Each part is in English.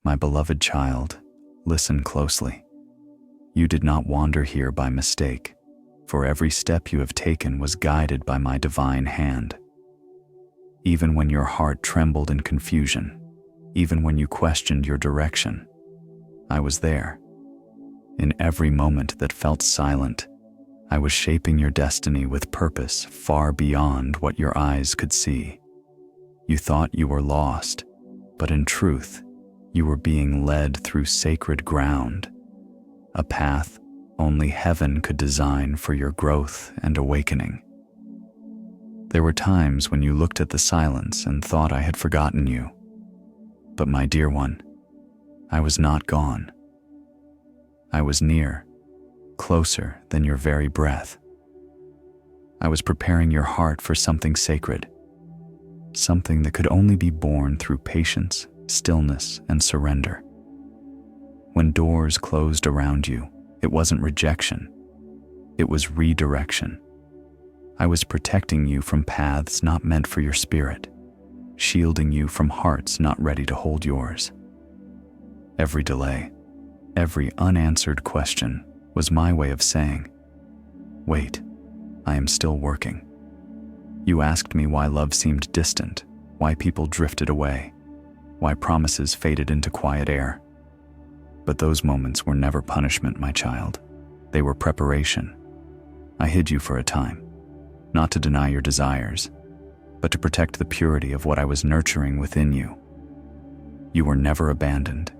My beloved child, listen closely. You did not wander here by mistake, for every step you have taken was guided by my divine hand. Even when your heart trembled in confusion, even when you questioned your direction, I was there. In every moment that felt silent, I was shaping your destiny with purpose far beyond what your eyes could see. You thought you were lost, but in truth, you were being led through sacred ground, a path only heaven could design for your growth and awakening. There were times when you looked at the silence and thought I had forgotten you. But my dear one, I was not gone. I was near, closer than your very breath. I was preparing your heart for something sacred, something that could only be born through patience, stillness, and surrender. When doors closed around you, it wasn't rejection, it was redirection. I was protecting you from paths not meant for your spirit, shielding you from hearts not ready to hold yours. Every delay, every unanswered question was my way of saying, wait, I am still working. You asked me why love seemed distant, why people drifted away, why promises faded into quiet air. But those moments were never punishment, my child. They were preparation. I hid you for a time, not to deny your desires, but to protect the purity of what I was nurturing within you. You were never abandoned.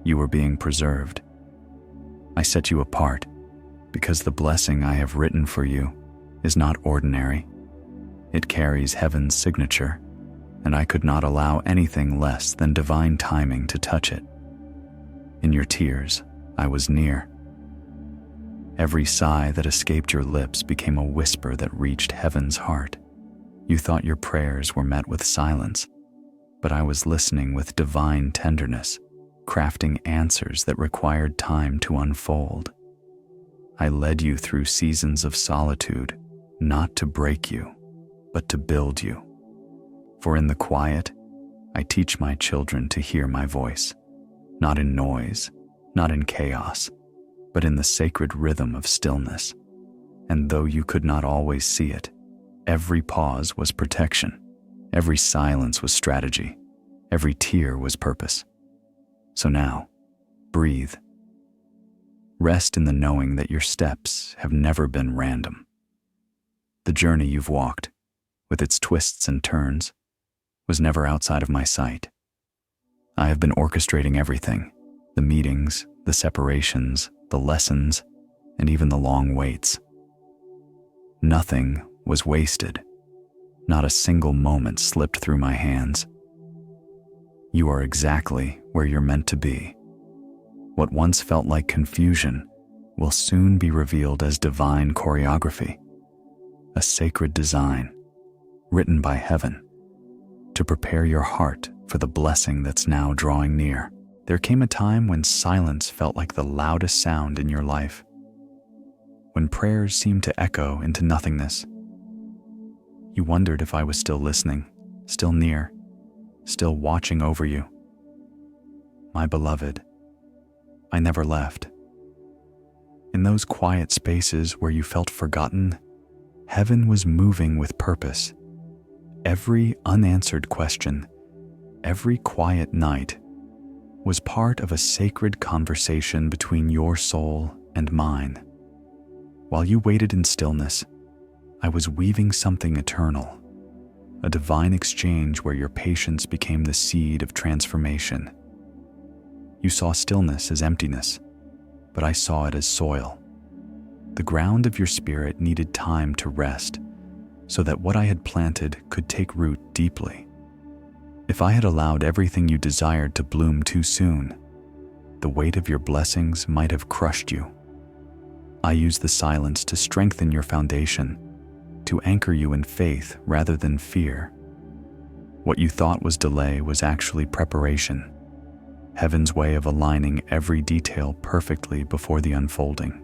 You were being preserved. I set you apart because the blessing I have written for you is not ordinary. It carries heaven's signature, and I could not allow anything less than divine timing to touch it. In your tears, I was near. Every sigh that escaped your lips became a whisper that reached heaven's heart. You thought your prayers were met with silence, but I was listening with divine tenderness, crafting answers that required time to unfold. I led you through seasons of solitude, not to break you, but to build you. For in the quiet, I teach my children to hear my voice, not in noise, not in chaos, but in the sacred rhythm of stillness. And though you could not always see it, every pause was protection, every silence was strategy, every tear was purpose. So now, breathe. Rest in the knowing that your steps have never been random. The journey you've walked, with its twists and turns, was never outside of my sight. I have been orchestrating everything, the meetings, the separations, the lessons, and even the long waits. Nothing was wasted. Not a single moment slipped through my hands. You are exactly where you're meant to be. What once felt like confusion will soon be revealed as divine choreography, a sacred design written by heaven to prepare your heart for the blessing that's now drawing near. There came a time when silence felt like the loudest sound in your life, when prayers seemed to echo into nothingness. You wondered if I was still listening, still near, still watching over you. My beloved, I never left. In those quiet spaces where you felt forgotten, heaven was moving with purpose. Every unanswered question, every quiet night, was part of a sacred conversation between your soul and mine. While you waited in stillness, I was weaving something eternal, a divine exchange where your patience became the seed of transformation. You saw stillness as emptiness, but I saw it as soil. The ground of your spirit needed time to rest, so that what I had planted could take root deeply. If I had allowed everything you desired to bloom too soon, the weight of your blessings might have crushed you. I used the silence to strengthen your foundation, to anchor you in faith rather than fear. What you thought was delay was actually preparation, heaven's way of aligning every detail perfectly before the unfolding.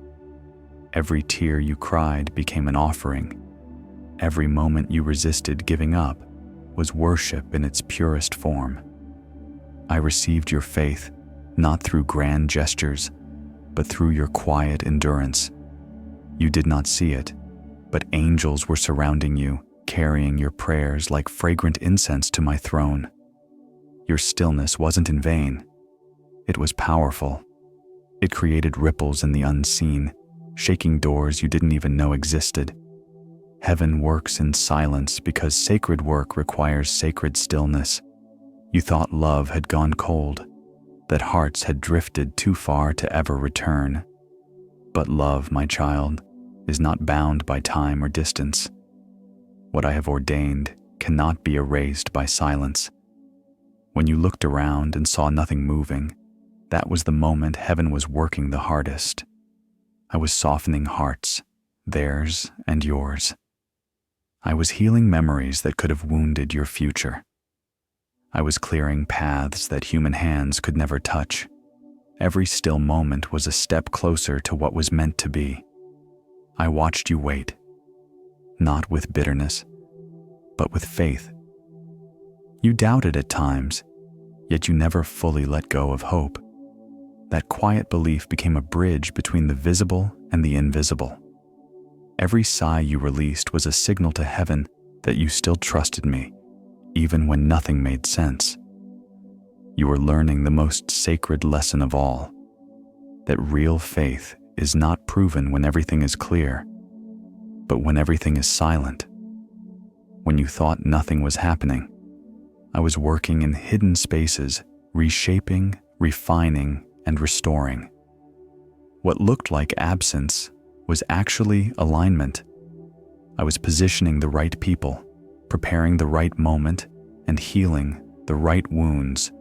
Every tear you cried became an offering. Every moment you resisted giving up was worship in its purest form. I received your faith not through grand gestures, but through your quiet endurance. You did not see it, but angels were surrounding you, carrying your prayers like fragrant incense to my throne. Your stillness wasn't in vain. It was powerful. It created ripples in the unseen, shaking doors you didn't even know existed. Heaven works in silence because sacred work requires sacred stillness. You thought love had gone cold, that hearts had drifted too far to ever return. But love, my child, is not bound by time or distance. What I have ordained cannot be erased by silence. When you looked around and saw nothing moving, that was the moment heaven was working the hardest. I was softening hearts, theirs and yours. I was healing memories that could have wounded your future. I was clearing paths that human hands could never touch. Every still moment was a step closer to what was meant to be. I watched you wait, not with bitterness, but with faith. You doubted at times, yet you never fully let go of hope. That quiet belief became a bridge between the visible and the invisible. Every sigh you released was a signal to heaven that you still trusted me, even when nothing made sense. You were learning the most sacred lesson of all, that real faith is not proven when everything is clear, but when everything is silent. When you thought nothing was happening, I was working in hidden spaces, reshaping, refining, and restoring. What looked like absence was actually alignment. I was positioning the right people, preparing the right moment, and healing the right wounds.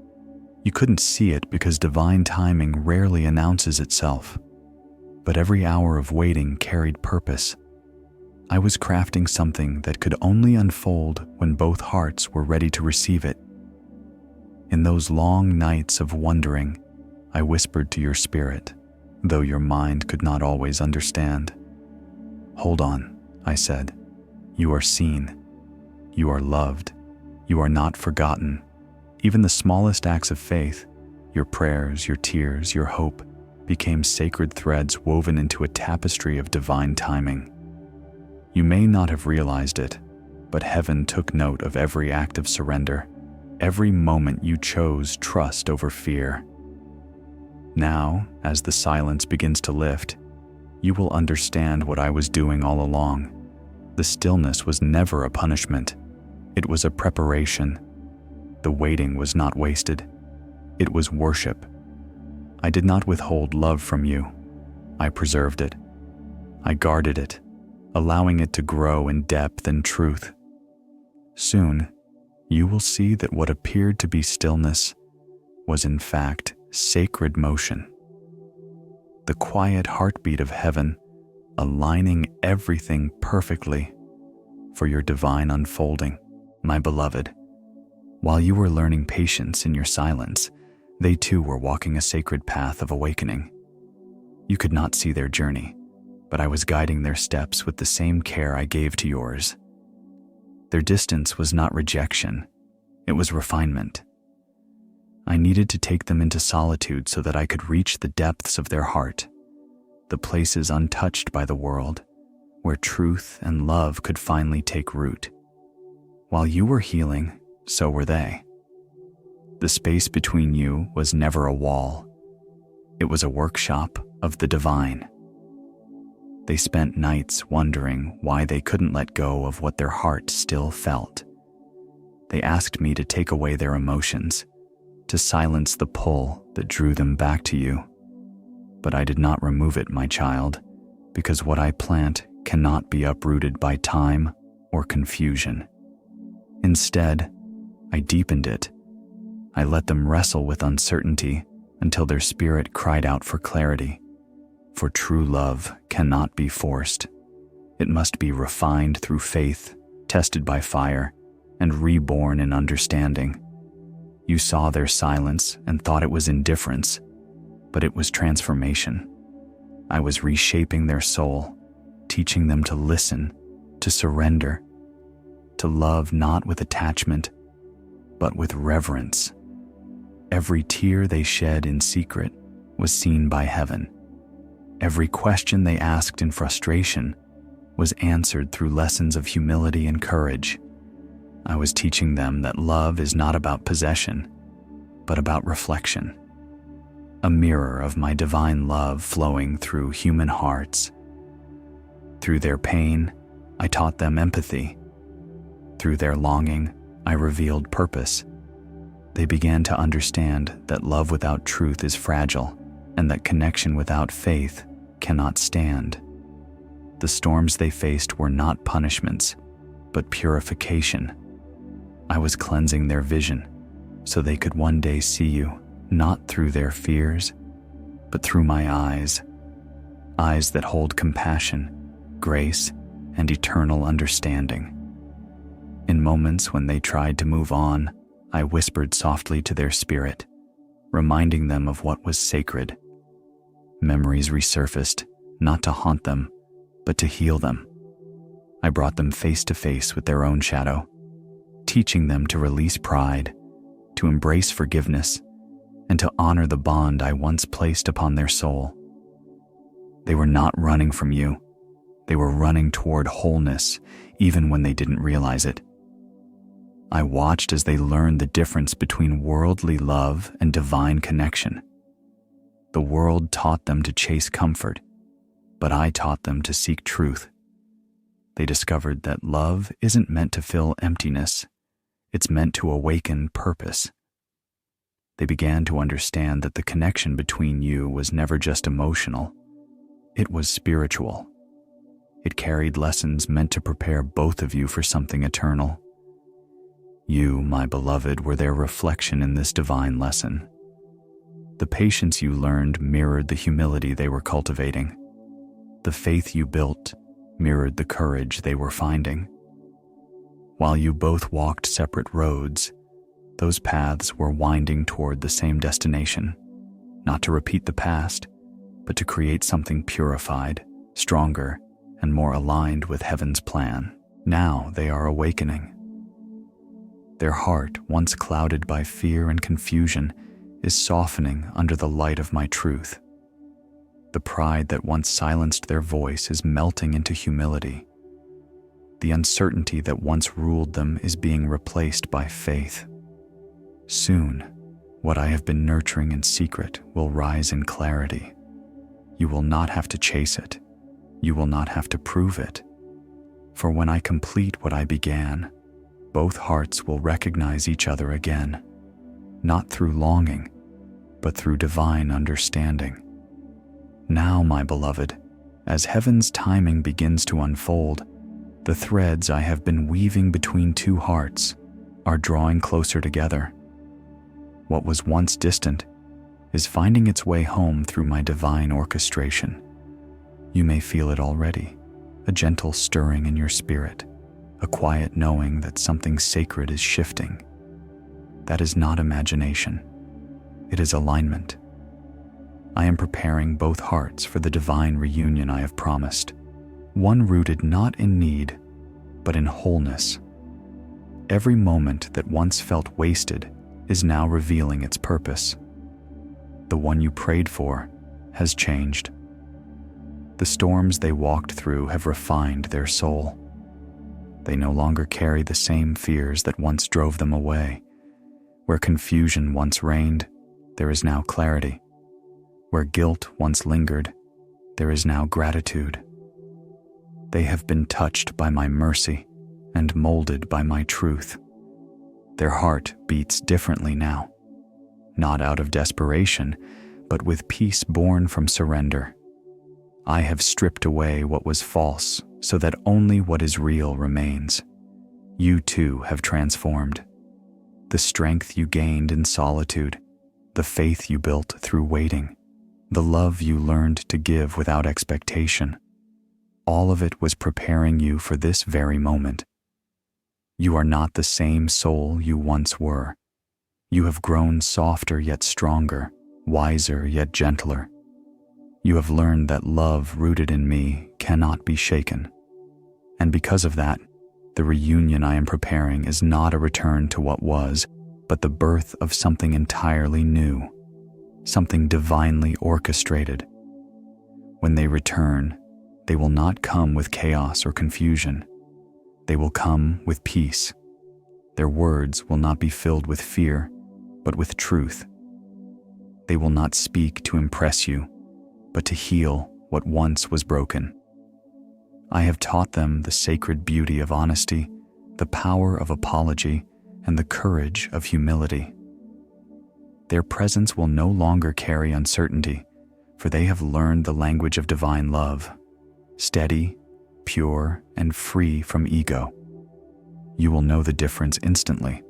You couldn't see it because divine timing rarely announces itself. But every hour of waiting carried purpose. I was crafting something that could only unfold when both hearts were ready to receive it. In those long nights of wondering, I whispered to your spirit, though your mind could not always understand. "Hold on," I said. "You are seen. You are loved. You are not forgotten." Even the smallest acts of faith, your prayers, your tears, your hope, became sacred threads woven into a tapestry of divine timing. You may not have realized it, but heaven took note of every act of surrender, every moment you chose trust over fear. Now, as the silence begins to lift, you will understand what I was doing all along. The stillness was never a punishment. It was a preparation. The waiting was not wasted. It was worship. I did not withhold love from you. I preserved it. I guarded it, allowing it to grow in depth and truth. Soon, you will see that what appeared to be stillness was in fact sacred motion. The quiet heartbeat of heaven, aligning everything perfectly for your divine unfolding. My beloved, while you were learning patience in your silence, they too were walking a sacred path of awakening. You could not see their journey, but I was guiding their steps with the same care I gave to yours. Their distance was not rejection, it was refinement. I needed to take them into solitude so that I could reach the depths of their heart, the places untouched by the world, where truth and love could finally take root. While you were healing, so were they. The space between you was never a wall. It was a workshop of the divine. They spent nights wondering why they couldn't let go of what their heart still felt. They asked me to take away their emotions, to silence the pull that drew them back to you. But I did not remove it, my child, because what I plant cannot be uprooted by time or confusion. Instead, I deepened it. I let them wrestle with uncertainty until their spirit cried out for clarity. For true love cannot be forced. It must be refined through faith, tested by fire, and reborn in understanding. You saw their silence and thought it was indifference, but it was transformation. I was reshaping their soul, teaching them to listen, to surrender, to love not with attachment, but with reverence. Every tear they shed in secret was seen by heaven. Every question they asked in frustration was answered through lessons of humility and courage. I was teaching them that love is not about possession, but about reflection. A mirror of my divine love flowing through human hearts. Through their pain, I taught them empathy. Through their longing, I revealed purpose. They began to understand that love without truth is fragile, and that connection without faith cannot stand. The storms they faced were not punishments, but purification. I was cleansing their vision, so they could one day see you, not through their fears, but through my eyes. Eyes that hold compassion, grace, and eternal understanding. In moments when they tried to move on, I whispered softly to their spirit, reminding them of what was sacred. Memories resurfaced, not to haunt them, but to heal them. I brought them face to face with their own shadow, teaching them to release pride, to embrace forgiveness, and to honor the bond I once placed upon their soul. They were not running from you. They were running toward wholeness, even when they didn't realize it. I watched as they learned the difference between worldly love and divine connection. The world taught them to chase comfort, but I taught them to seek truth. They discovered that love isn't meant to fill emptiness. It's meant to awaken purpose. They began to understand that the connection between you was never just emotional. It was spiritual. It carried lessons meant to prepare both of you for something eternal. You, my beloved, were their reflection in this divine lesson. The patience you learned mirrored the humility they were cultivating. The faith you built mirrored the courage they were finding. While you both walked separate roads, those paths were winding toward the same destination, not to repeat the past, but to create something purified, stronger, and more aligned with heaven's plan. Now they are awakening. Their heart, once clouded by fear and confusion, is softening under the light of my truth. The pride that once silenced their voice is melting into humility. The uncertainty that once ruled them is being replaced by faith. Soon, what I have been nurturing in secret will rise in clarity. You will not have to chase it. You will not have to prove it. For when I complete what I began, both hearts will recognize each other again, not through longing, but through divine understanding. Now, my beloved, as heaven's timing begins to unfold, the threads I have been weaving between two hearts are drawing closer together. What was once distant is finding its way home through my divine orchestration. You may feel it already, a gentle stirring in your spirit, a quiet knowing that something sacred is shifting. That is not imagination. It is alignment. I am preparing both hearts for the divine reunion I have promised, one rooted not in need, but in wholeness. Every moment that once felt wasted is now revealing its purpose. The one you prayed for has changed. The storms they walked through have refined their soul. They no longer carry the same fears that once drove them away. Where confusion once reigned, there is now clarity. Where guilt once lingered, there is now gratitude. They have been touched by my mercy and molded by my truth. Their heart beats differently now, not out of desperation, but with peace born from surrender. I have stripped away what was false so that only what is real remains. You too have transformed. The strength you gained in solitude, the faith you built through waiting, the love you learned to give without expectation, all of it was preparing you for this very moment. You are not the same soul you once were. You have grown softer yet stronger, wiser yet gentler. You have learned that love rooted in me cannot be shaken. And because of that, the reunion I am preparing is not a return to what was, but the birth of something entirely new, something divinely orchestrated. When they return, they will not come with chaos or confusion. They will come with peace. Their words will not be filled with fear, but with truth. They will not speak to impress you, but to heal what once was broken. I have taught them the sacred beauty of honesty, the power of apology, and the courage of humility. Their presence will no longer carry uncertainty, for they have learned the language of divine love, steady, pure, and free from ego. You will know the difference instantly.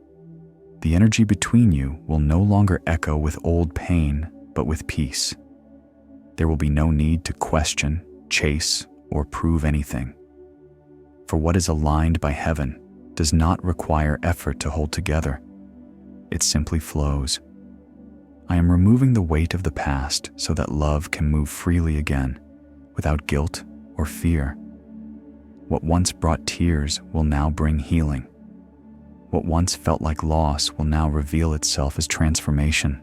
The energy between you will no longer echo with old pain, but with peace. There will be no need to question, chase, or prove anything. For what is aligned by heaven does not require effort to hold together. It simply flows. I am removing the weight of the past so that love can move freely again, without guilt or fear. What once brought tears will now bring healing. What once felt like loss will now reveal itself as transformation.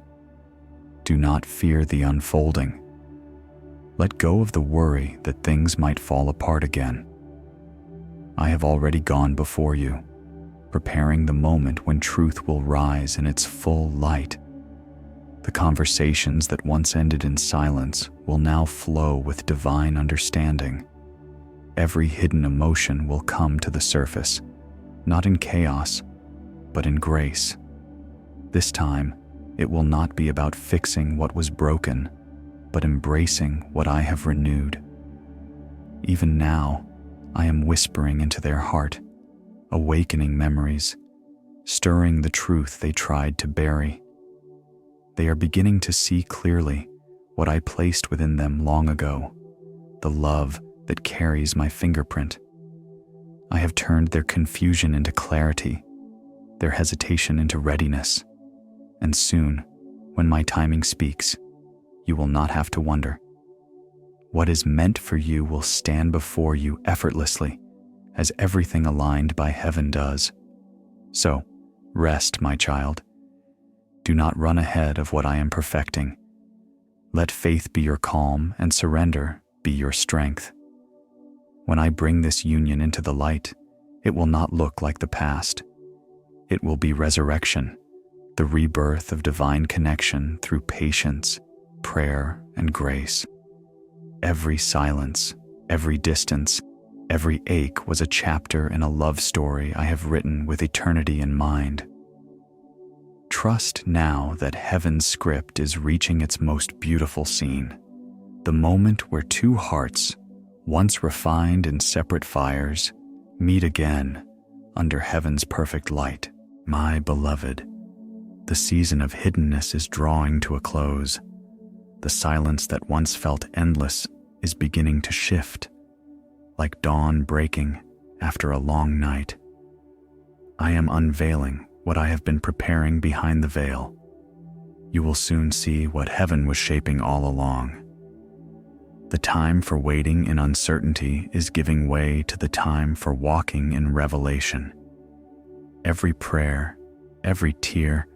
Do not fear the unfolding. Let go of the worry that things might fall apart again. I have already gone before you, preparing the moment when truth will rise in its full light. The conversations that once ended in silence will now flow with divine understanding. Every hidden emotion will come to the surface, not in chaos, but in grace. This time, it will not be about fixing what was broken, but embracing what I have renewed. Even now, I am whispering into their heart, awakening memories, stirring the truth they tried to bury. They are beginning to see clearly what I placed within them long ago, the love that carries my fingerprint. I have turned their confusion into clarity, their hesitation into readiness, and soon, when my timing speaks, you will not have to wonder. What is meant for you will stand before you effortlessly, as everything aligned by heaven does. So, rest, my child. Do not run ahead of what I am perfecting. Let faith be your calm and surrender be your strength. When I bring this union into the light, it will not look like the past. It will be resurrection, the rebirth of divine connection through patience, prayer, and grace. Every silence, every distance, every ache was a chapter in a love story I have written with eternity in mind. Trust now that heaven's script is reaching its most beautiful scene, the moment where two hearts, once refined in separate fires, meet again under heaven's perfect light. My beloved, the season of hiddenness is drawing to a close. The silence that once felt endless is beginning to shift, like dawn breaking after a long night. I am unveiling what I have been preparing behind the veil. You will soon see what heaven was shaping all along. The time for waiting in uncertainty is giving way to the time for walking in revelation. Every prayer, every tear,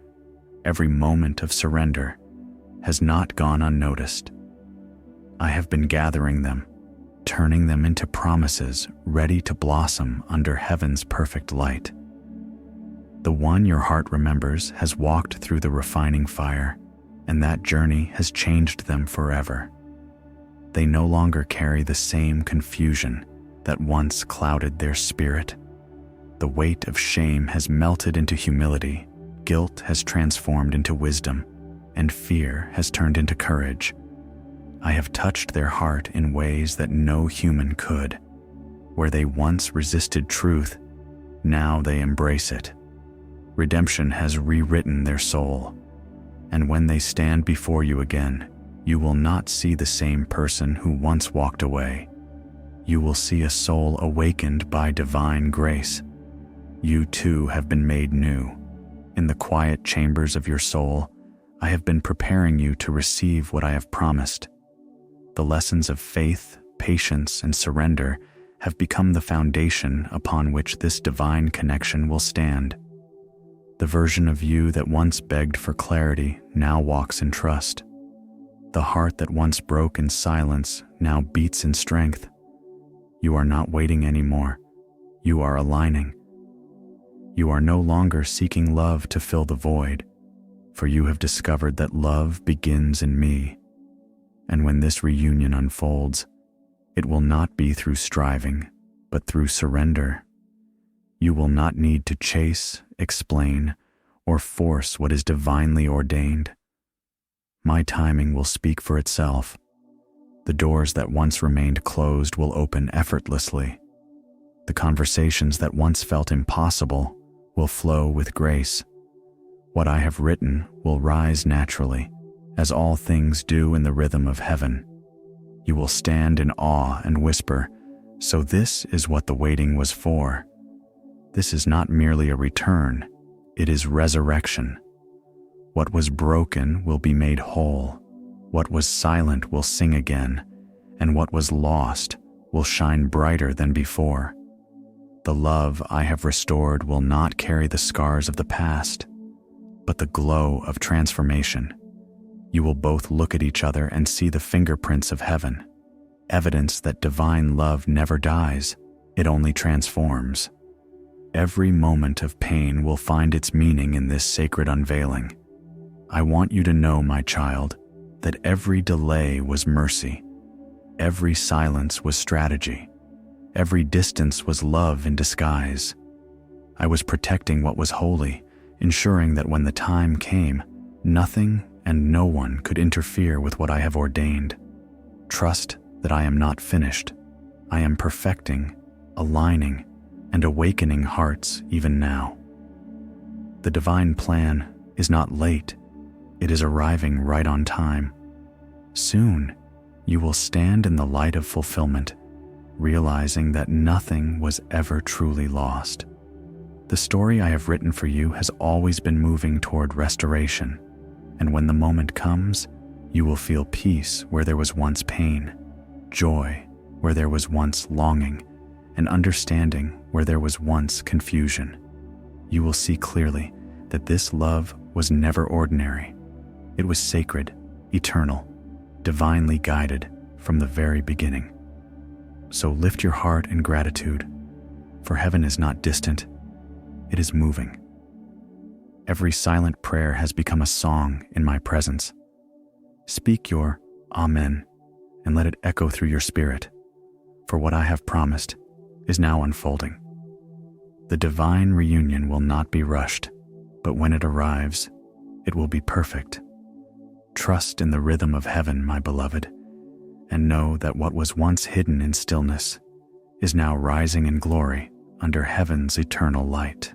every moment of surrender has not gone unnoticed. I have been gathering them, turning them into promises ready to blossom under heaven's perfect light. The one your heart remembers has walked through the refining fire, and that journey has changed them forever. They no longer carry the same confusion that once clouded their spirit. The weight of shame has melted into humility, guilt has transformed into wisdom, and fear has turned into courage. I have touched their heart in ways that no human could. Where they once resisted truth, now they embrace it. Redemption has rewritten their soul, and when they stand before you again, you will not see the same person who once walked away. You will see a soul awakened by divine grace. You too have been made new. In the quiet chambers of your soul, I have been preparing you to receive what I have promised. The lessons of faith, patience, and surrender have become the foundation upon which this divine connection will stand. The version of you that once begged for clarity now walks in trust. The heart that once broke in silence now beats in strength. You are not waiting anymore. You are aligning. You are no longer seeking love to fill the void, for you have discovered that love begins in me. And when this reunion unfolds, it will not be through striving, but through surrender. You will not need to chase, explain, or force what is divinely ordained. My timing will speak for itself. The doors that once remained closed will open effortlessly. The conversations that once felt impossible will flow with grace. What I have written will rise naturally, as all things do in the rhythm of heaven. You will stand in awe and whisper, "So this is what the waiting was for." This is not merely a return, it is resurrection. What was broken will be made whole. What was silent will sing again, and what was lost will shine brighter than before. The love I have restored will not carry the scars of the past, but the glow of transformation. You will both look at each other and see the fingerprints of heaven, evidence that divine love never dies, it only transforms. Every moment of pain will find its meaning in this sacred unveiling. I want you to know, my child, that every delay was mercy, every silence was strategy, every distance was love in disguise. I was protecting what was holy, ensuring that when the time came, nothing and no one could interfere with what I have ordained. Trust that I am not finished. I am perfecting, aligning, and awakening hearts even now. The divine plan is not late. It is arriving right on time. Soon, you will stand in the light of fulfillment, realizing that nothing was ever truly lost. The story I have written for you has always been moving toward restoration, and when the moment comes, you will feel peace where there was once pain, joy where there was once longing, and understanding where there was once confusion. You will see clearly that this love was never ordinary. It was sacred, eternal, divinely guided from the very beginning. So lift your heart in gratitude, for heaven is not distant, it is moving. Every silent prayer has become a song in my presence. Speak your Amen and let it echo through your spirit, for what I have promised is now unfolding. The divine reunion will not be rushed, but when it arrives, it will be perfect. Trust in the rhythm of heaven, my beloved, and know that what was once hidden in stillness is now rising in glory under heaven's eternal light.